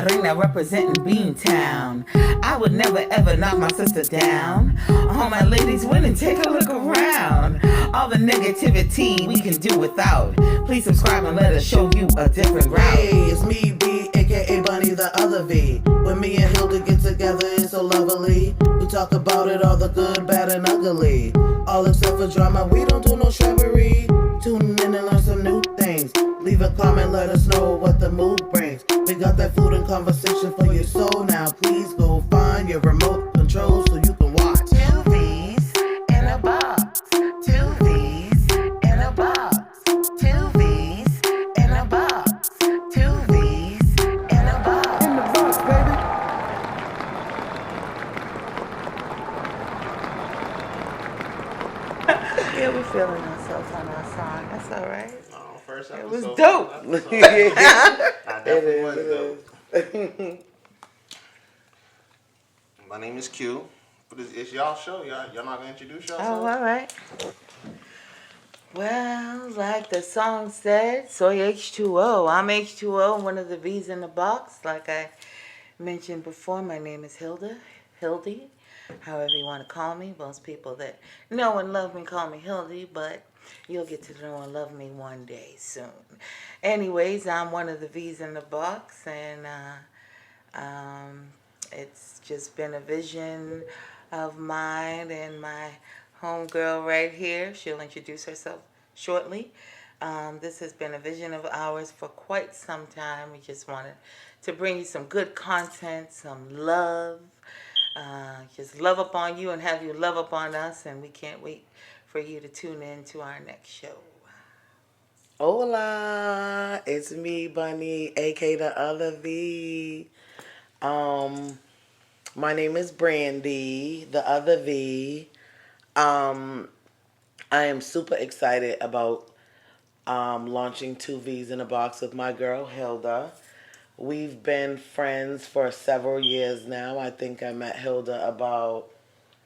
Ring now representing Beantown. I would never ever knock my sister down. All my ladies winning, take a look around. All the negativity we can do without. Please subscribe and let us show you a different route. Hey, it's me, B, aka Bunny the other V. When me and Hilda get together, it's so lovely. We talk about it, all the good, bad, and ugly. All except for drama, we don't do no shrubbery. Tune in and learn some new things. Leave a comment, let us know what the mood brings. We got that food and conversation for your soul now. Please go find your remote control so you can watch. Two V's in a box. Two V's in a box. Two V's in a box. Two V's in a box. In the box, baby. Yeah, we're feeling ourselves on our song. That's all right. Oh, first It episode. was dope. I definitely was dope. My name is Q. But it's y'all show. Y'all not gonna introduce yourself? Oh, all right. Well, like the song said, soy H2O. I'm H2O, one of the V's in the box. Like I mentioned before, my name is Hildy, however you want to call me. Most people that know and love me call me Hildy, but you'll get to know and love me one day soon. Anyways, I'm one of the V's in the box, and it's just been a vision of mine and my homegirl right here. She'll introduce herself shortly. This has been a vision of ours for quite some time. We just wanted to bring you some good content, some love, just love upon you and have you love upon us. And we can't wait for you to tune in to our next show. Hola, it's me, Bunny, aka the other V. My name is Brandy, the other V. I am super excited about launching Two V's in a Box with my girl Hilda. We've been friends for several years now. I think I met Hilda about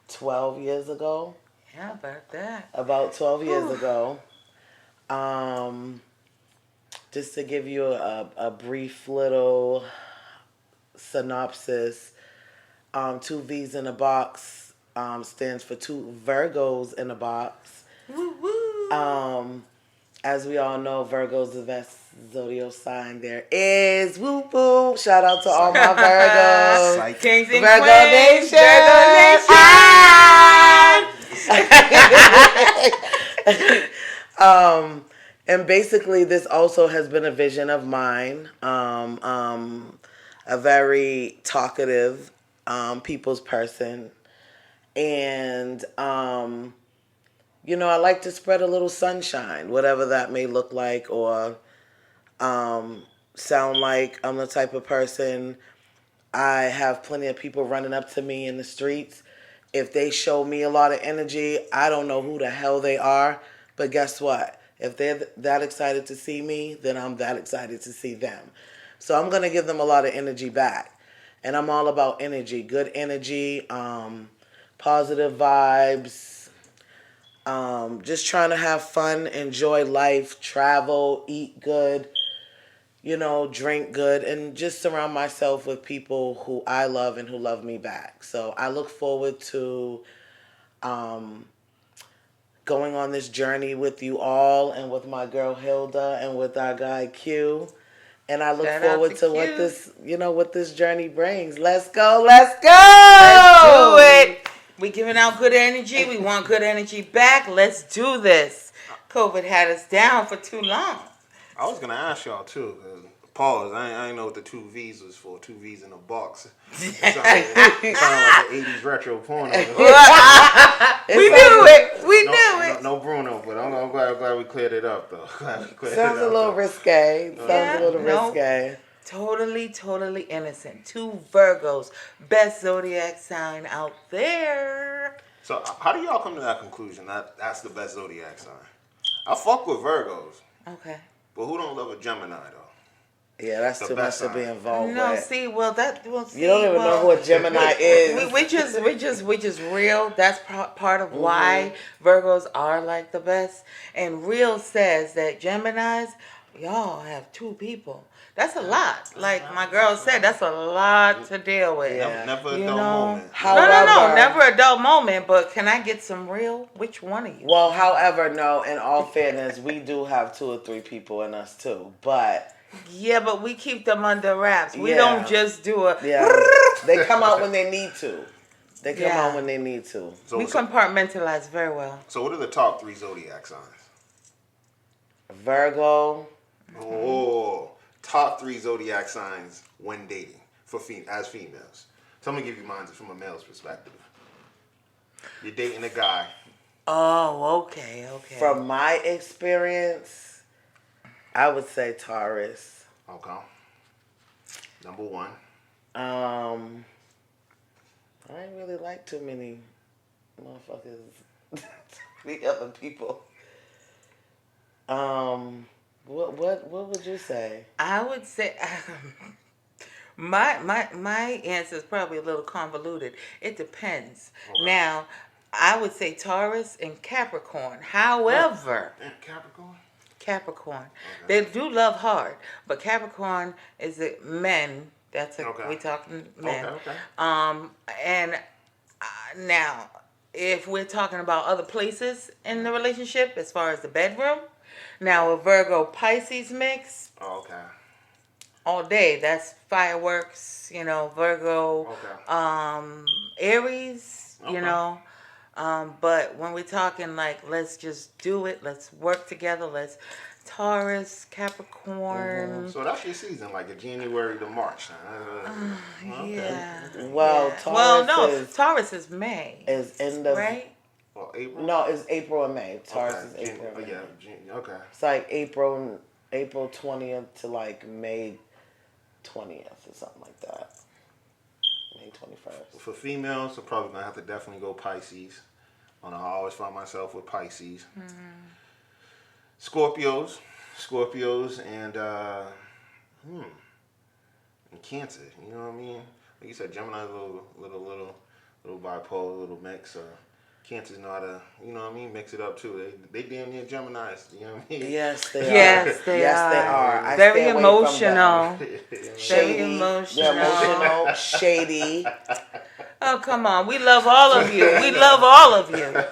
12 years ago. Yeah, about that. About 12 years ago. Just to give you a brief little synopsis, Two V's in a Box stands for Two Virgos in a Box. Woo woo. As we all know, Virgo's the best zodiac sign there is. Woo woo! Shout out to all my Virgos. Psych. Kings and Virgo Queens. Nation. Virgo Nation. And basically, this also has been a vision of mine. A very talkative people's person. And, I like to spread a little sunshine, whatever that may look like or sound like. I'm the type of person, I have plenty of people running up to me in the streets. If they show me a lot of energy, I don't know who the hell they are. But guess what? If they're that excited to see me, then I'm that excited to see them. So I'm going to give them a lot of energy back. And I'm all about energy, good energy, positive vibes, just trying to have fun, enjoy life, travel, eat good, drink good, and just surround myself with people who I love and who love me back. So I look forward to going on this journey with you all and with my girl Hilda and with our guy Q. And I look Shout out forward to to what Q. what this journey brings. Let's go, let's go! Let's do it. We giving out good energy. We want good energy back. Let's do this. COVID had us down for too long. I was gonna ask y'all too. Pause. I ain't know what the two V's was for. Two V's in a box. It sounded like an 80s retro porno. We knew it. We knew it. No Bruno, but I'm glad we cleared it up though. Sounds a little risque. Risque. Totally innocent. Two Virgos. Best zodiac sign out there. So how do y'all come to that conclusion? That's the best zodiac sign. I fuck with Virgos, Okay. but who don't love a Gemini though? Yeah, that's The too much best to be sign. involved No, with. see, well, see, You don't even know who a Gemini is. we just real. That's part of why Virgos are like the best. And real says that Geminis, y'all have two people. That's a lot. Like my girl said, that's a lot to deal with. Yeah. Never a You dull know? moment. However- No, never a dull moment. But can I get some real? Which one of you? Well, however, no, in all fairness, we do have 2 or 3 people in us too. But Yeah, but we keep them under wraps. We Yeah. don't just do a. yeah, they come out when they need to. They come Yeah. out when they need to. We So compartmentalize very well. what are the top 3 zodiac signs? Virgo. Oh, top 3 zodiac signs when dating as females. So I'm gonna give you mine from a male's perspective. You're dating a guy. Oh, okay. From my experience, I would say Taurus. Okay. Number 1. I ain't really like too many motherfuckers, the other people. What would you say? I would say my answer is probably a little convoluted. It depends. Okay. Now, I would say Taurus and Capricorn. However, Capricorn, they do love hard, but Capricorn is a men. Okay. We talking men. Okay. And now, if we're talking about other places in the relationship, as far as the bedroom, now a Virgo Pisces mix Oh, okay. all day. That's fireworks, Virgo, Okay. Aries, Okay. But when we're talking like, let's just do it, let's work together, let's Taurus, Capricorn. So that's your season, like a January to March. Okay. Yeah. Well, yeah. Taurus Taurus is May. is end of Right? Well, April. No, it's April and May. Taurus Okay. is April. And May. Okay. It's like April 20th to like May 20th or something like that. May 21st. For females, I'm probably gonna have to definitely go Pisces. I always find myself with Pisces. Scorpios, and and Cancer. You know what I mean? Like you said, Gemini's a little bipolar, little mix. Cancers know how to, mix it up too. They damn near Geminis. You know what I mean? Yes, they are. Yes, they yes, are. they are. I Very stay away from them. emotional. Shady. Very emotional. They're emotional, shady. Oh, come on. We love all of you. We love all of you.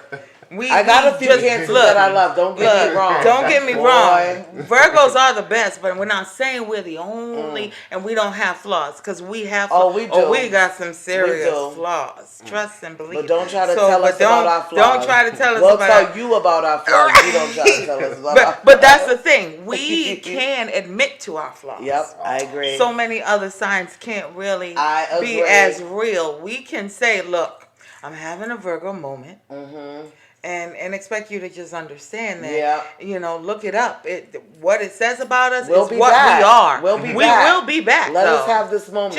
I got a few cancers that I love. Don't get me wrong. Don't get me Boy. wrong. Virgos are the best, but we're not saying we're the only, and we don't have flaws, because we have. Oh, we do. Oh, we got some serious We do. flaws. Trust and believe. But don't try to tell us about our flaws. Don't try to tell us we'll about. tell you about our flaws. You don't try to tell us about our flaws. But that's the thing. We can admit to our flaws. Yep, I agree. So many other signs can't really I be agree. as real. We can say, look, I'm having a Virgo moment. Mm-hmm. And expect you to just understand that. Yeah. Look it up. What it says about us We'll is be what back. we are. We'll be we back. will be back. Let though. us have this moment.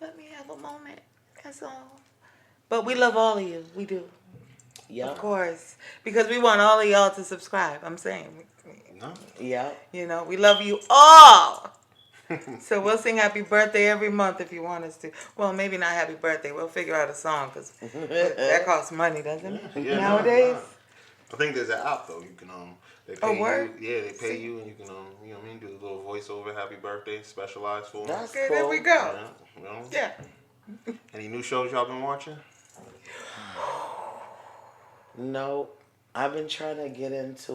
Let me have a moment. That's all. But we love all of you. We do. Yeah. Of course. Because we want all of y'all to subscribe. I'm saying. No. Yeah. We love you all. So we'll sing happy birthday every month if you want us to. Well, maybe not happy birthday. We'll figure out a song because that costs money, doesn't it? Yeah, Nowadays. No. I think there's an app though. You can they pay you. word? Yeah, they pay you, and you can do a little voiceover, happy birthday, specialized for them. That's Okay, cool. there we go. Yeah. Yeah. Any new shows y'all been watching? No, I've been trying to get into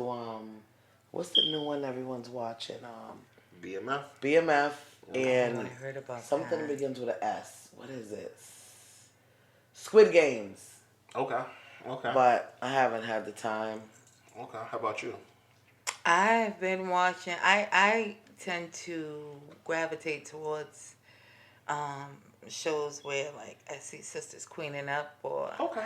what's the new one everyone's watching? BMF. BMF and I heard about something that. begins with an S. What is it? Squid Games. Okay. But I haven't had the time. Okay. How about you? I've been watching. I tend to gravitate towards shows where like I see sisters queening up or Okay.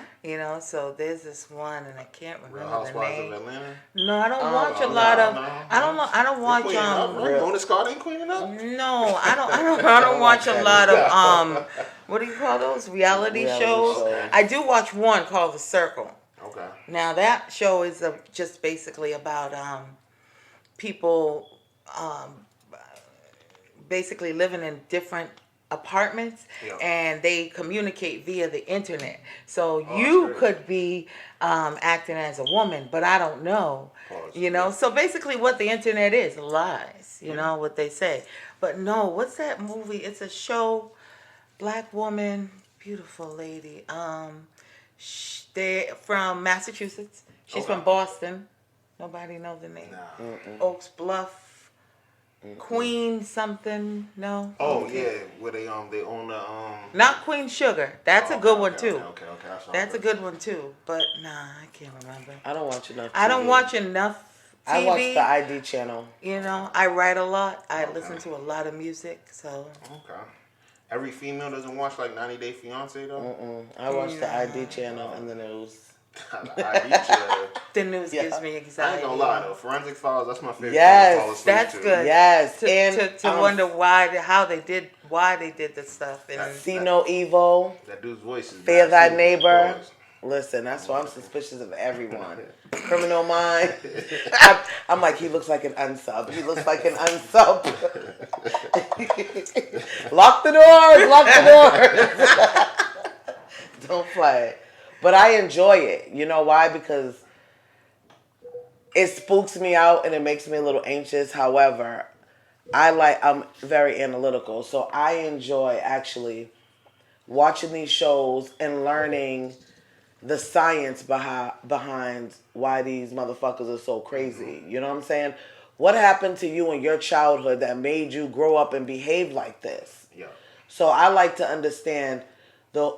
So there's this one and I can't Real remember the Housewives name. of Atlanta. No, I don't Oh, watch a no, lot of. no, I don't watch Queening up, right? Real- Bonus Scott ain't queening up. No, I don't watch a lot of what do you call those reality shows? shows. I do watch one called The Circle. Okay. Now that show is just basically about people basically living in different apartments, Yeah. and they communicate via the internet. So Oh, you that's crazy. could be acting as a woman, but I don't know. Pause. You know, Yeah. so basically what the internet is, lies, you Mhm. know, what they say. But no, what's that movie? It's a show, black woman, beautiful lady. They're from Massachusetts. She's Okay. from Boston. Nobody knows the name. Nah. Oaks Bluff, Queen something. No. Oh Okay. yeah, where they own the Not Queen Sugar. That's Oh, a good okay, one okay, too. Okay. That's, That's a good one too. But nah, I can't remember. I don't watch enough TV. I don't watch enough I watch the TV. ID channel. You know, I write a lot. I Okay. listen to a lot of music. So Okay. Every female doesn't watch like 90 Day Fiance though. I watch the ID channel and the news. I eat you. the news Yeah. gives me I anxiety. ain't gonna lie though. Forensic Files, that's my favorite. Yes, thing to fall asleep That's to. good. Yes, To, and to wonder why they did the stuff. And see no evil. That dude's voice is Fear bad, thy too. neighbor. Pause. Listen, that's why I'm suspicious of everyone. Criminal Mind. I'm like, he looks like an unsub. He looks like an unsub. Lock the doors. Lock the doors. Don't play. But I enjoy it. You know why? Because it spooks me out and it makes me a little anxious. However, I'm very analytical. So I enjoy actually watching these shows and learning the science behind why these motherfuckers are so crazy. You know what I'm saying? What happened to you in your childhood that made you grow up and behave like this? Yeah. So I like to understand the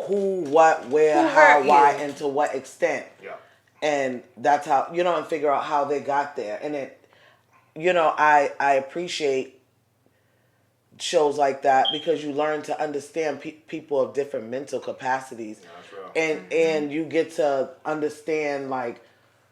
who, what, where, Who how, hurt why, you? and to what extent. Yeah. And that's how, and figure out how they got there. And it, I appreciate shows like that because you learn to understand people of different mental capacities. Yeah, that's real. And you get to understand like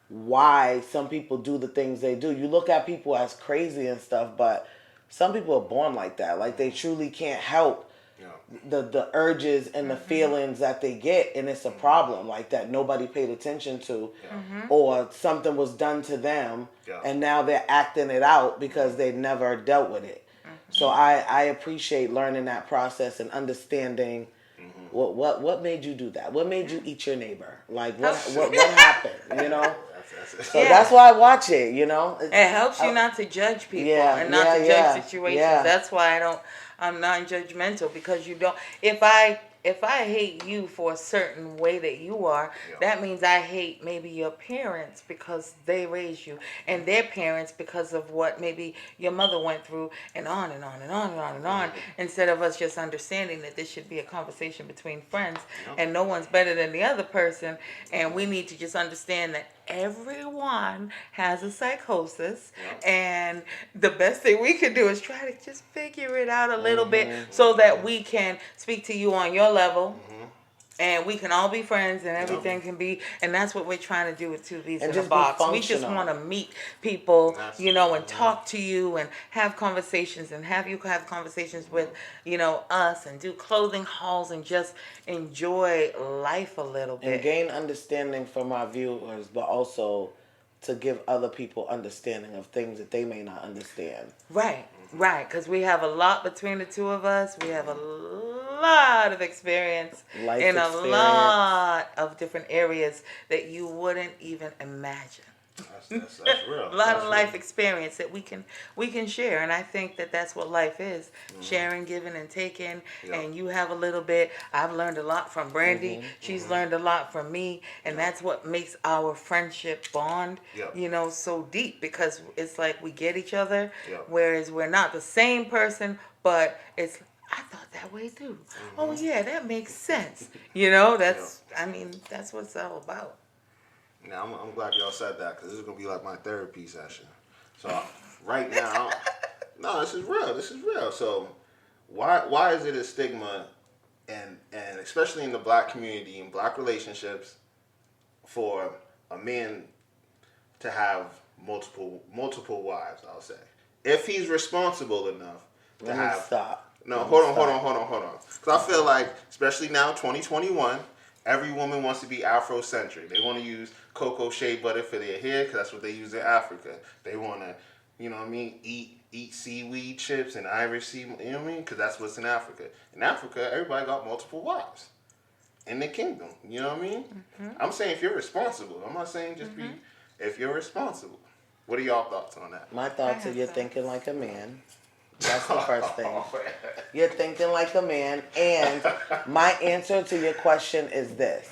why some people do the things they do. You look at people as crazy and stuff, but some people are born like that. Like they truly can't help Yeah. the urges and the feelings that they get, and it's a problem like that nobody paid attention to, or something was done to them, Yeah. and now they're acting it out because they never dealt with it. So I appreciate learning that process and understanding what made you do that. What made you eat your neighbor? Like what happened? You know. That's So Yeah. that's why I watch it. You know. it helps you not to judge people Yeah, and not to yeah, judge situations. yeah. That's why I'm non-judgmental, because you don't. If I hate you for a certain way that you are, Yeah. that means I hate maybe your parents because they raised you, and their parents because of what maybe your mother went through, and on and on and on and on and on. Instead of us just understanding that this should be a conversation between friends, and no one's better than the other person, and we need to just understand that everyone has a psychosis, and the best thing we can do is try to just figure it out a little bit so that we can speak to you on your level, and we can all be friends, and everything can be, and that's what we're trying to do with Two V's And in a just be Box. We just functional. want to meet people, That's- and talk to you and have conversations, and have you have conversations with, us, and do clothing hauls, and just enjoy life a little bit. And gain understanding from our viewers, but also to give other people understanding of things that they may not understand. Right, because we have a lot between the two of us. We have a lot of experience Life in a experience. lot of different areas that you wouldn't even imagine. That's real. A lot That's of real. life experience that we can share, and I think that that's what life is: sharing, giving, and taking. Yeah. And you have a little bit. I've learned a lot from Brandy. She's learned a lot from me, and that's what makes our friendship bond, Yeah. so deep, because it's like we get each other, Yeah. whereas we're not the same person, but it's. I thought that way too. Oh yeah, that makes sense. That's what it's all about. Now I'm glad y'all said that because this is gonna be like my therapy session. So right now, no, this is real. This is real. So why is it a stigma, and especially in the black community, in black relationships, for a man to have multiple wives? I'll say, if he's responsible enough to Let me have. stop. No, Let me hold on. stop. Because I feel like, especially now, 2021, every woman wants to be Afrocentric. They want to use cocoa shea butter for their hair because that's what they use in Africa. They want to, eat eat seaweed chips and Irish sea. You know what I mean? Because that's what's in Africa. In Africa, everybody got multiple wives in the kingdom. You know what I mean? I'm saying if you're responsible. I'm not saying just be. If you're responsible, what are y'all thoughts on that? My thoughts are have you're thoughts. thinking like a man. That's the first thing. You're thinking like a man. And my answer to your question is this.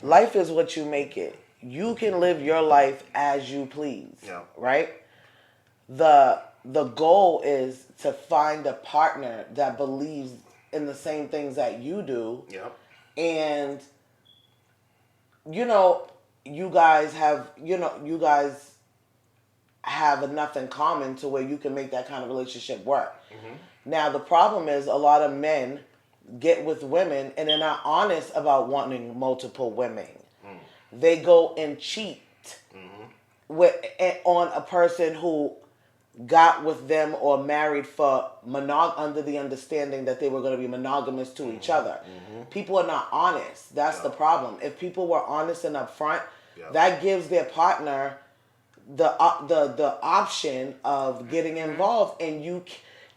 Life is what you make it. You can live your life as you please. Yeah. Right? The goal is to find a partner that believes in the same things that you do. Yep. And you know, you guys have enough in common to where you can make that kind of relationship work. Now the problem is a lot of men get with women and they're not honest about wanting multiple women. They go and cheat with on a person who got with them or married for under the understanding that they were going to be monogamous to each other. People are not honest. That's the problem. If people were honest and upfront, that gives their partner the option of getting involved, and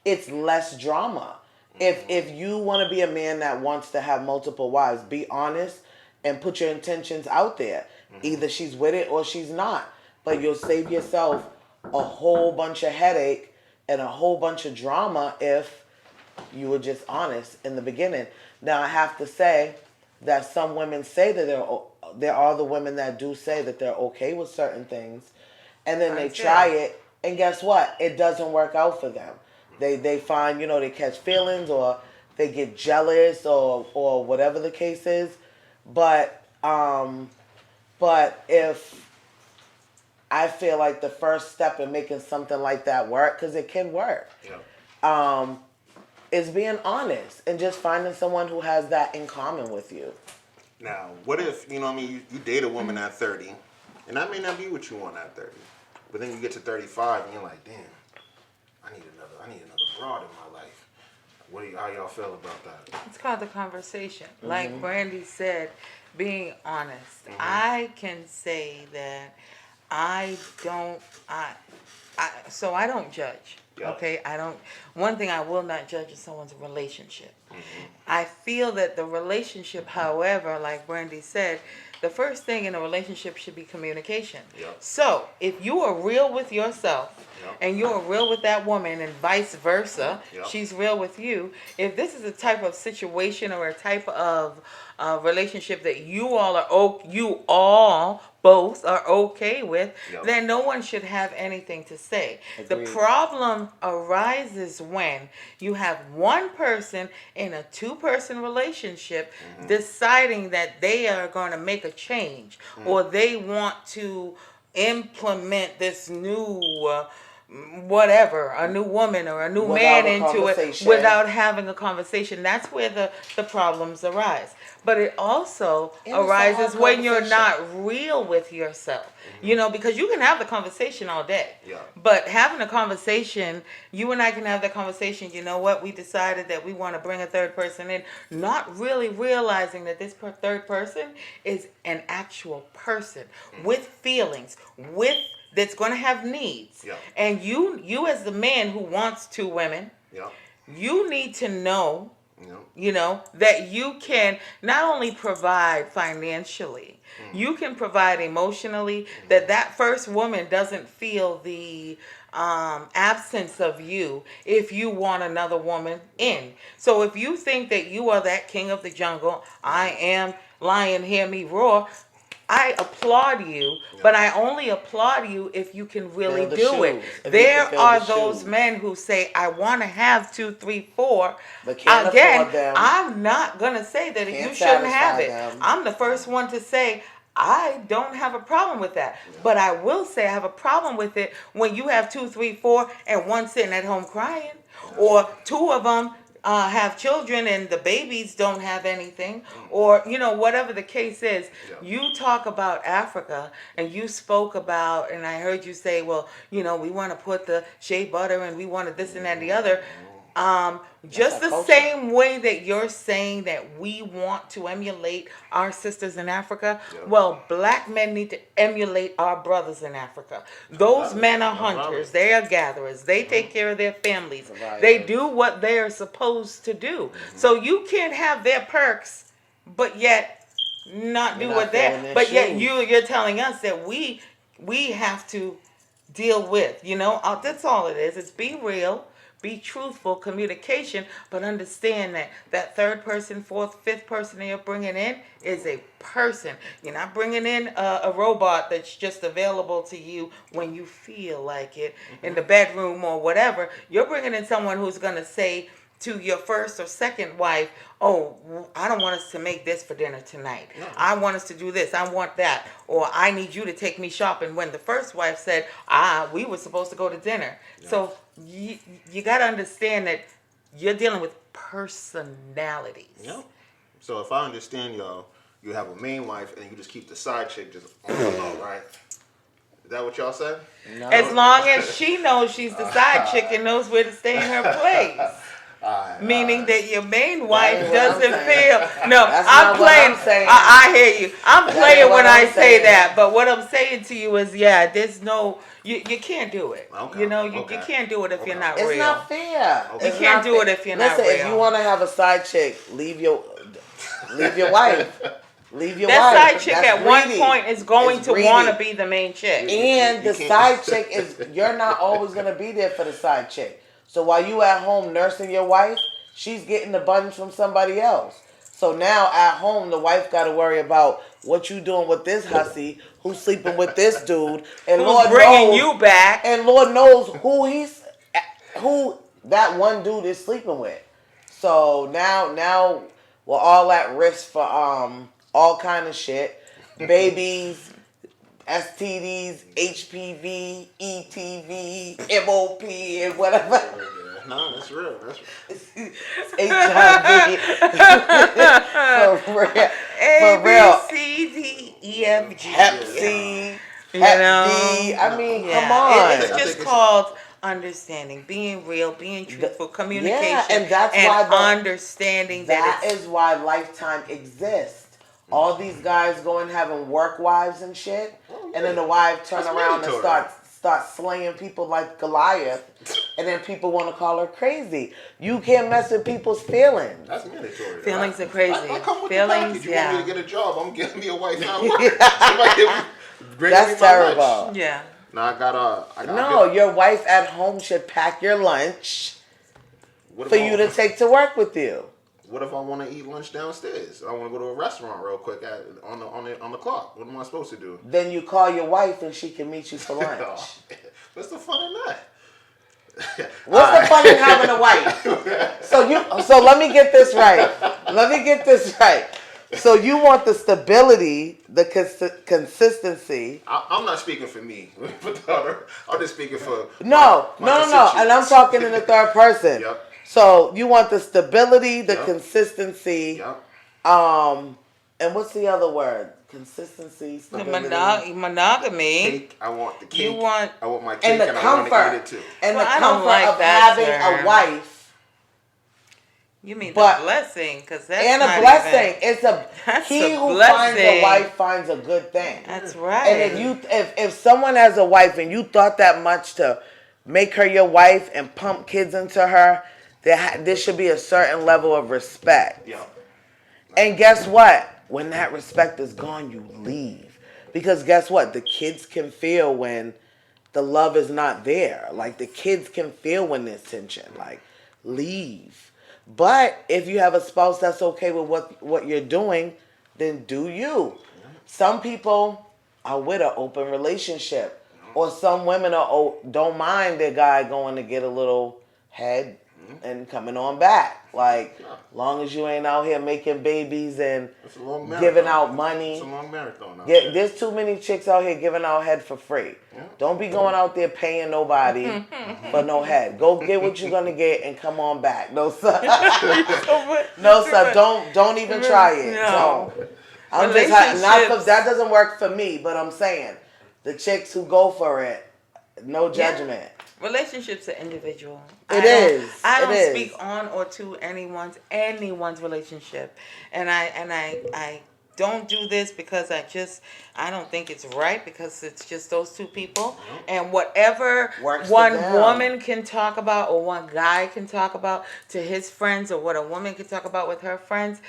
it's less drama. If you want to be a man that wants to have multiple wives, be honest and put your intentions out there. Either she's with it or she's not. But you'll save yourself a whole bunch of headache and a whole bunch of drama if you were just honest in the beginning. Now I have to say that some women say that there are the women that do say that they're okay with certain things, and then they try it, and guess what? It doesn't work out for them. They find, they catch feelings or they get jealous or whatever the case is. But if I feel like the first step in making something like that work, because it can work, is being honest and just finding someone who has that in common with you. Now, what if, you date a woman at 30, and that may not be what you want at 30, but then you get to 35 and you're like, damn, I need another broad in my life. How y'all feel about that? It's called the conversation. Like Brandy said, being honest. I can say that I don't judge. Yeah. Okay, one thing I will not judge is someone's relationship. I feel that the relationship, however, like Brandy said, the first thing in a relationship should be communication. Yep. So if you are real with yourself, Yep. and you're real with that woman and vice versa, Yep. she's real with you. If this is a type of situation or a type of relationship that you all both are okay with, Yep. then no one should have anything to say. Agreed. The problem arises when you have one person in a two-person relationship deciding that they are going to make a change or they want to implement this new a new woman or a new Without man a into it conversation. without having a conversation. That's where the problems arise. But it also And it's a arises hard when you're conversation. not real with yourself. Because you can have the conversation all day. Yeah. But having a conversation, you and I can have that conversation, you know what, we decided that we want to bring a third person in, not really realizing that this third person is an actual person with feelings, that's going to have needs. Yeah. And you as the man who wants two women, Yeah. you need to know, Yeah. that you can not only provide financially, you can provide emotionally, that first woman doesn't feel the absence of you if you want another woman in. So if you think that you are that king of the jungle, I am lion, hear me roar, I applaud you, but I only applaud you if you can really Fill the do it. shoes. If you There can fill are the those shoes. men who say, I want to have 2, 3, 4. But can't Again, afford them. I'm not going to say that Can't you shouldn't have satisfy it. them. I'm the first one to say, I don't have a problem with that. But I will say I have a problem with it when you have 2, 3, 4 and one sitting at home crying. Or two of them have children and the babies don't have anything, or whatever the case is. You talk about Africa and you spoke about, and I heard you say, well, we want to put the shea butter and we wanted this and that and the other. Just our the culture. same way that you're saying that we want to emulate our sisters in Africa, Yep. well, black men need to emulate our brothers in Africa. Those men are hunters, they are gatherers, they take care of their families, they do what they are supposed to do. So you can't have their perks, but yet not do You're what not they're, filling their but yet shoes. you're telling us that we have to deal with. That's all it is. It's be real, be truthful, communication, but understand that that third person, fourth, fifth person that you're bringing in is a person. You're not bringing in a robot that's just available to you when you feel like it in the bedroom or whatever. You're bringing in someone who's going to say to your first or second wife, oh, I don't want us to make this for dinner tonight. No. I want us to do this. I want that. Or I need you to take me shopping, when the first wife said, we were supposed to go to dinner. Yeah. So you got to understand that you're dealing with personalities. Yep. So if I understand y'all, you have a main wife and you just keep the side chick just on the low, right? Is that what y'all said? No. As long as she knows she's the side chick and knows where to stay in her place. Meaning that your main wife ain't what I'm doesn't feel. saying. No, That's I'm not what playing. I'm saying. I hear you. I'm That playing ain't what when I I'm say saying. that. But what I'm saying to you is, there's no. You can't do it. Okay, You okay. can't do it if you're not It's real. not fair. Okay. It's You can't not do fair. it if you're not Listen, if real. you want to have a side chick, leave your wife. Leave your That wife. side chick That's at one greedy. point is going It's to greedy. want to be the main chick. And You the can't- side chick is, you're not always going to be there for the side chick. So while you at home nursing your wife, she's getting the buttons from somebody else. So now at home, the wife got to worry about what you doing with this hussy, who's sleeping with this dude, and Who's Lord bringing knows, you back? and Lord knows who that one dude is sleeping with. So now we're all at risk for all kind of shit, babies, STDs, HPV, ETV, MOP, and whatever. No, that's real. That's real. HIV. For real. For real. A, B, C, D, E, F, G. Hep C, You Hep know? D. I mean, Yeah. come on. It's I just think called understanding, being real, being truthful, communication, and that's and why understanding that that it's is why Lifetime exists. All these guys going having work wives and shit, and then the wife turn That's around and mandatory. start slaying people like Goliath, and then people want to call her crazy. You can't mess with people's feelings. That's mandatory. Feelings are crazy. I come with Feelings, the package. You yeah. want me to get a job? I'm getting me a wife now. Somebody bring me That's my terrible. lunch. yeah. No, I got No, your wife at home should pack your lunch What for if you to take to work with you. What if I want to eat lunch downstairs? I want to go to a restaurant real quick on the clock. What am I supposed to do? Then you call your wife and she can meet you for lunch. Oh, what's the fun in that? What's the fun in having a wife? So let me get this right. So you want the stability, the consistency. I'm not speaking for me. I'm just speaking for No. And I'm talking in the third person. Yep. So you want the stability, the Yep. consistency, Yep. and what's the other word? Consistency, The stability, monogamy. Cake. I want the cake. You want- I want my cake and the and I want to eat comfort, it too. and Well, the I don't comfort like of that having term. a wife. You mean But- the blessing? Because that's And a not blessing. Even, It's a That's he a who blessing. finds a wife finds a good thing. that's right. And if someone has a wife and you thought that much to make her your wife and pump kids into her, there should be a certain level of respect. Yeah. And guess what? When that respect is gone, you leave. Because guess what? The kids can feel when the love is not there. Like the kids can feel when there's tension. Like leave. But if you have a spouse that's okay with what you're doing, then do you. Some people are with an open relationship. Or some women don't mind their guy going to get a little head and coming on back. Like, long as you ain't out here making babies and It's a long marathon. giving out money. It's a long marathon. Out Yeah, there. there's too many chicks out here giving out head for free. Yeah. Don't be going out there paying nobody for no head. Go get what you're gonna get and come on back. No sir. No sir. Don't even try it. No. Don't. I'm just not for, Relationships. that doesn't work for me. But I'm saying the chicks who go for it, no judgment. Relationships are individual. It I don't is. speak on or to anyone's relationship, and I don't do this because I don't think it's right because it's just those two people, and whatever Works for one them. woman can talk about or one guy can talk about to his friends or what a woman can talk about with her friends.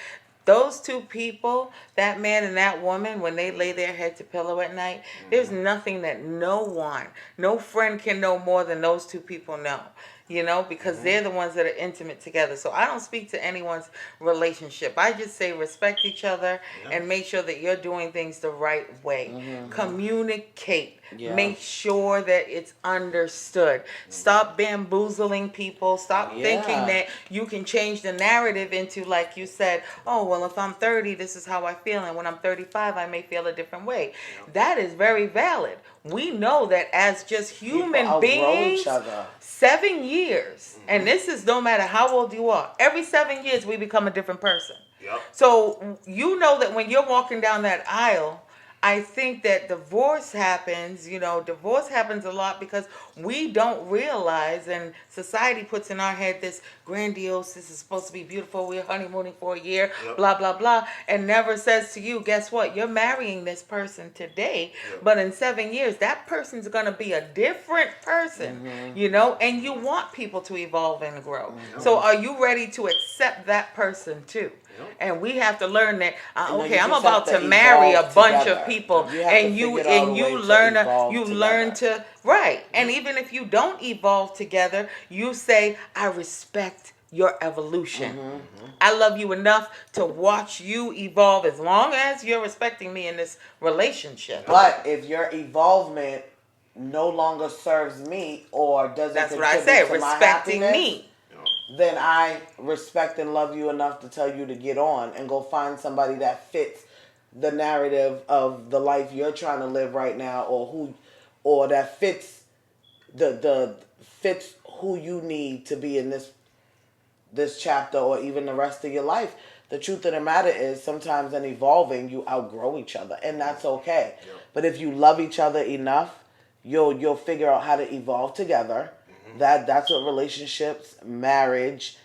Those two people, that man and that woman, when they lay their head to pillow at night, there's nothing that no friend can know more than those two people know. Because they're the ones that are intimate together. So I don't speak to anyone's relationship. I just say respect each other and make sure that you're doing things the right way. Communicate. Yeah. Make sure that it's understood. Stop bamboozling people. Stop thinking that you can change the narrative into, like you said, oh, well, if I'm 30, this is how I feel. And when I'm 35, I may feel a different way. That is very valid. We know that as just human outgrow beings, each other. 7 years, and this is no matter how old you are, every 7 years we become a different person. Yep. So you know that when you're walking down that aisle, I think that divorce happens a lot because we don't realize, and society puts in our head this grandiose, this is supposed to be beautiful, we're honeymooning for a year, blah, blah, blah, and never says to you, guess what, you're marrying this person today, but in 7 years, that person's going to be a different person, and you want people to evolve and grow. So are you ready to accept that person too? And we have to learn that. Okay, I'm about to marry a bunch of people, and you learn to right. And even if you don't evolve together, you say, "I respect your evolution. I love you enough to watch you evolve as long as you're respecting me in this relationship." But if your evolvement no longer serves me or doesn't That's what I contribute say. to my Respecting happiness, me. then I respect and love you enough to tell you to get on and go find somebody that fits the narrative of the life you're trying to live right now, or that fits fits who you need to be in this chapter or even the rest of your life. The truth of the matter is sometimes in evolving you outgrow each other, and that's okay. But if you love each other enough, you'll figure out how to evolve together. That's what relationships, marriage,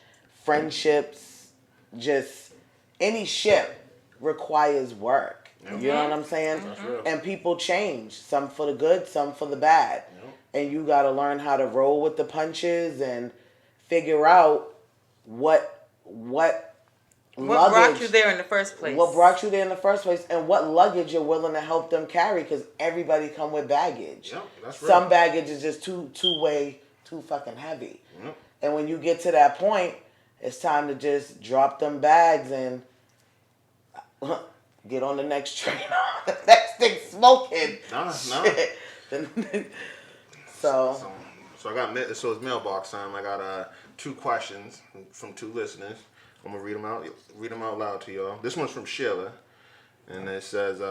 friendships, just any ship requires work. You know what I'm saying? And people change, some for the good, some for the bad. And you got to learn how to roll with the punches and figure out what brought you there in the first place. What brought you there in the first place, and what luggage you're willing to help them carry, because everybody come with baggage. That's Some baggage is just too fucking heavy. And when you get to that point, it's time to just drop them bags and get on the next train. The next thing smoking. No. So I got it's mailbox time. I got 2 questions from 2 listeners. I'm gonna read them out loud to y'all. This one's from Sheila, and it says,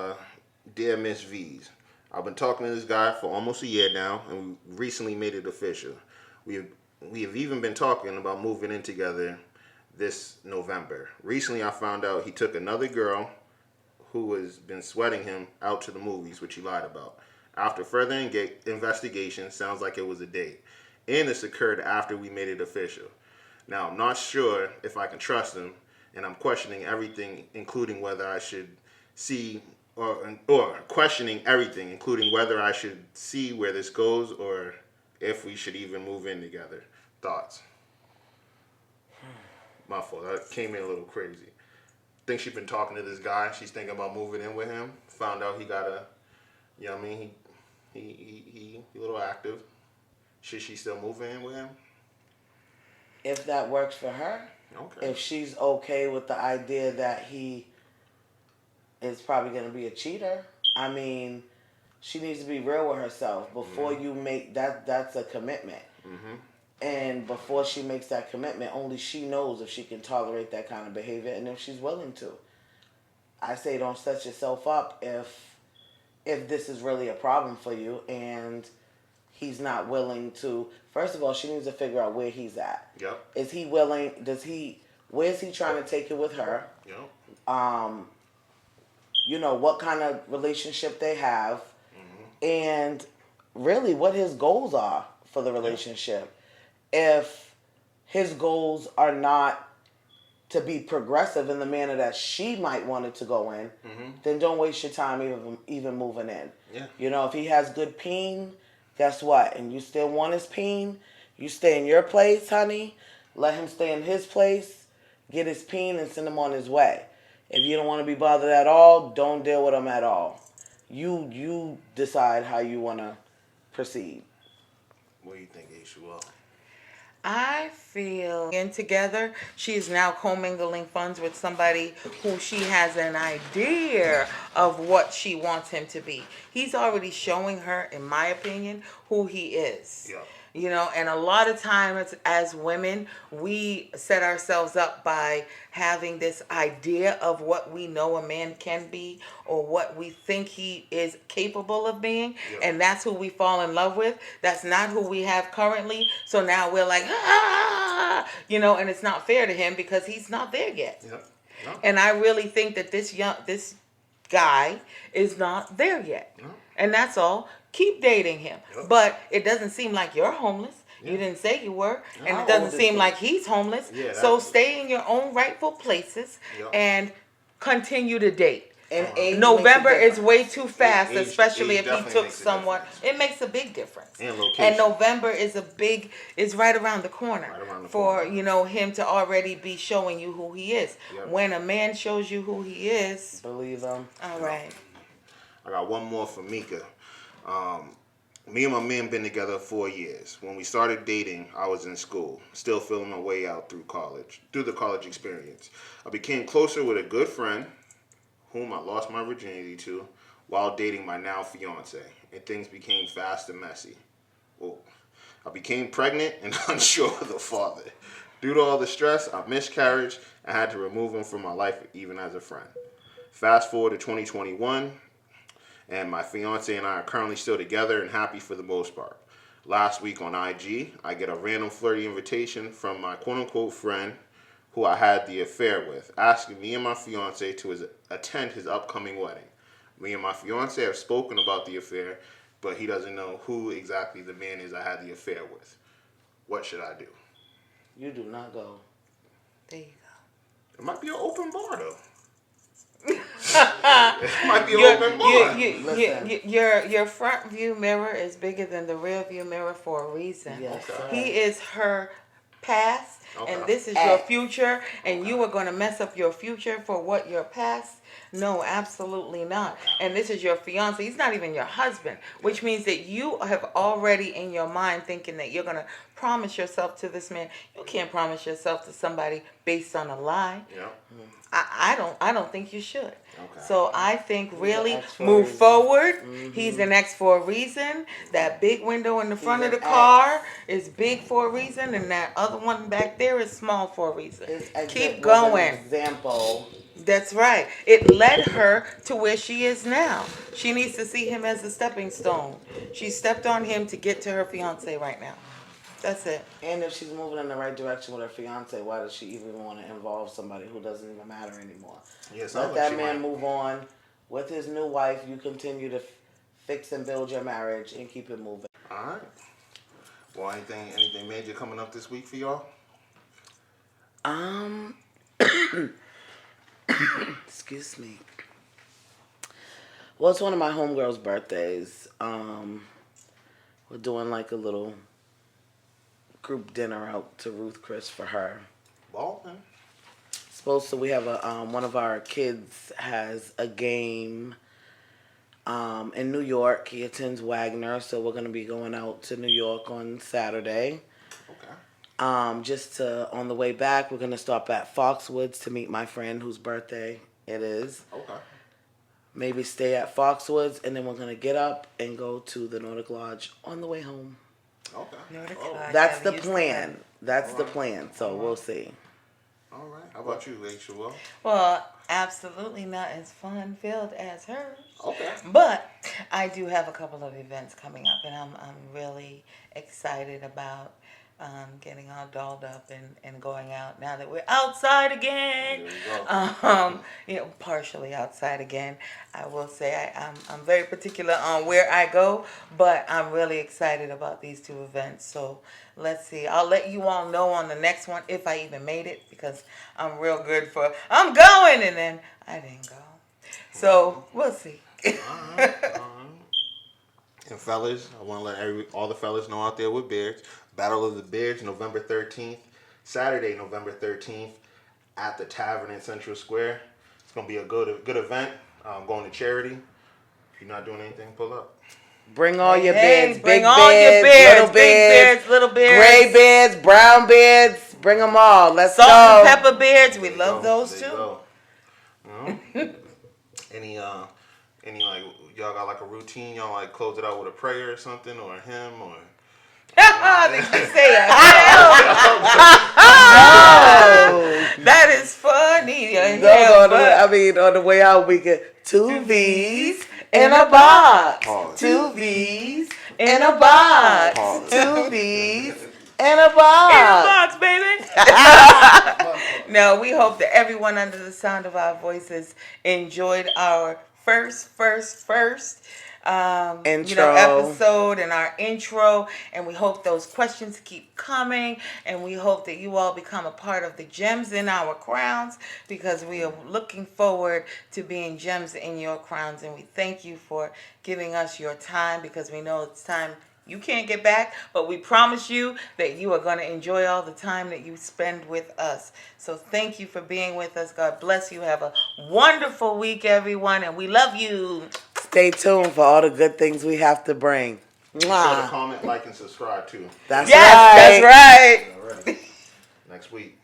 "Dear Miss V's, I've been talking to this guy for almost a year now, and we recently made it official. We have even been talking about moving in together this November. Recently, I found out he took another girl who has been sweating him out to the movies, which he lied about. After further investigation, sounds like it was a date, and this occurred after we made it official. Now, I'm not sure if I can trust him, and I'm questioning everything, including whether I should see, or questioning everything, including whether I should see where this goes, or if we should even move in together. Thoughts?" My fault. That came in a little crazy. Think she's been talking to this guy. She's thinking about moving in with him. Found out he got you know what I mean? He a little active. Should she still move in with him? if that works for her, Okay. if she's okay with the idea that he is probably going to be a cheater, I mean, she needs to be real with herself before you make that. That's a commitment. And before she makes that commitment, only she knows if she can tolerate that kind of behavior and if she's willing to. I say don't set yourself up if this is really a problem for you and he's not willing to. First of all, she needs to figure out where he's at. Yep. Is he willing? Where is he trying to take it with her? Yep. You know, what kind of relationship they have, and really what his goals are for the relationship. If his goals are not to be progressive in the manner that she might want it to go in, then don't waste your time even moving in. Yeah. You know, if he has good peen, guess what? And you still want his peen, you stay in your place, honey. Let him stay in his place, get his peen, and send him on his way. If you don't want to be bothered at all, don't deal with him at all. You decide how you want to proceed. What do you think, H2O? I feel in together, she is now commingling funds with somebody who she has an idea of what she wants him to be. He's already showing her, in my opinion, who he is. Yeah. You know, and a lot of times as women, we set ourselves up by having this idea of what we know a man can be or what we think he is capable of being. Yeah. And that's who we fall in love with. That's not who we have currently. So now we're like, ah, you know, and it's not fair to him because he's not there yet. Yeah. No. And I really think that this guy is not there yet. No. And that's all. Keep dating him. Yep. But it doesn't seem like you're homeless. Yeah. You didn't say you were. No, And how it doesn't old is seem he? like he's homeless. Yeah, So that's- stay in your own rightful places Yep. and continue to date. And age November makes a is difference. way too fast, Age- especially age if he definitely took makes a someone. difference. It makes a big difference. And location. And November is right around the corner Right around the for, corner. you know, him to already be showing you who he is. Yep. When a man shows you who he is, Believe him. all right. I got one more for Mika. Me and my man been together 4 years. When we started dating, I was in school, still feeling my way out through the college experience. I became closer with a good friend, whom I lost my virginity to, while dating my now fiance, and things became fast and messy. Well, I became pregnant and unsure of the father. Due to all the stress, I miscarried and had to remove him from my life even as a friend. Fast forward to 2021, and my fiance and I are currently still together and happy for the most part. Last week on IG, I get a random flirty invitation from my quote-unquote friend who I had the affair with, asking me and my fiance to attend his upcoming wedding. Me and my fiance have spoken about the affair, but he doesn't know who exactly the man is I had the affair with. What should I do? You do not go. There you go. It might be an open bar, though. It might be an open bar. Your front view mirror is bigger than the rear view mirror for a reason. Yes, Okay. sir. He is her past, and Okay. this is your future, and you are going to mess up your future for what your past. No, absolutely not. And this is your fiance. He's not even your husband, which means that you have already in your mind thinking that you're going to promise yourself to this man. You can't promise yourself to somebody based on a lie. Yeah. I don't think you should. Okay. So I think really X for a move reason. forward. He's an X for a reason. That big window in the front of an the car is big for a reason, and that other one back there is small for a reason. His exit Keep was an going. example. That's right. It led her to where she is now. She needs to see him as a stepping stone. She stepped on him to get to her fiance right now. That's it. And if she's moving in the right direction with her fiance, why does she even want to involve somebody who doesn't even matter anymore? Yes, Let that man move on with his new wife. You continue to fix and build your marriage and keep it moving. All right. Well, anything major coming up this week for y'all? Excuse me. Well, it's one of my homegirls' birthdays. We're doing like a little group dinner out to Ruth Chris for her. Ballin'. We have one of our kids has a game in New York. He attends Wagner, so we're gonna be going out to New York on Saturday. Okay. On the way back, we're gonna stop at Foxwoods to meet my friend whose birthday it is. Okay. Maybe stay at Foxwoods, and then we're gonna get up and go to the Nordic Lodge on the way home. Okay. Nordic Oh, Lodge. That's I've the used to plan. That's the Alright. plan. So we'll see. all right. How about you, H2O? Well, absolutely not as fun filled as hers. Okay. But I do have a couple of events coming up, and I'm really excited about getting all dolled up and going out now that we're outside again. There we go. Partially outside again. I will say I'm very particular on where I go, but I'm really excited about these two events. So let's see. I'll let you all know on the next one if I even made it, because I'm real good for I'm going, and then I didn't go. So we'll see. All right. And fellas, I want to let all the fellas know out there with beards. Battle of the Beards, November 13th, Saturday, November 13th, at the Tavern in Central Square. It's gonna be a good event. Going to charity. If you're not doing anything, pull up. Bring all your Hey, beards, bring big all your beards, beards, little big beards, beards, little beards. gray beards, brown beards. Bring them all. Let's Salt go. and pepper beards. We love There you those go. too. You know? any like y'all got like a routine? Y'all like close it out with a prayer or something, or a hymn, or They can say a Oh. That is funny. No, on the way out, we get two V's in a box. Pause. Two V's in a box. Pause. Two V's in a box. box, baby. No, we hope that everyone under the sound of our voices enjoyed our first Intro. episode and our intro, and we hope those questions keep coming, and we hope that you all become a part of the gems in our crowns, because we are looking forward to being gems in your crowns, and we thank you for giving us your time, because we know it's time you can't get back, but we promise you that you are going to enjoy all the time that you spend with us. So thank you for being with us. God bless you. Have a wonderful week, everyone, and we love you. Stay tuned for all the good things we have to bring. Be sure to Mwah. comment, like, and subscribe too. That's Yes, right. that's right. All right. Next week.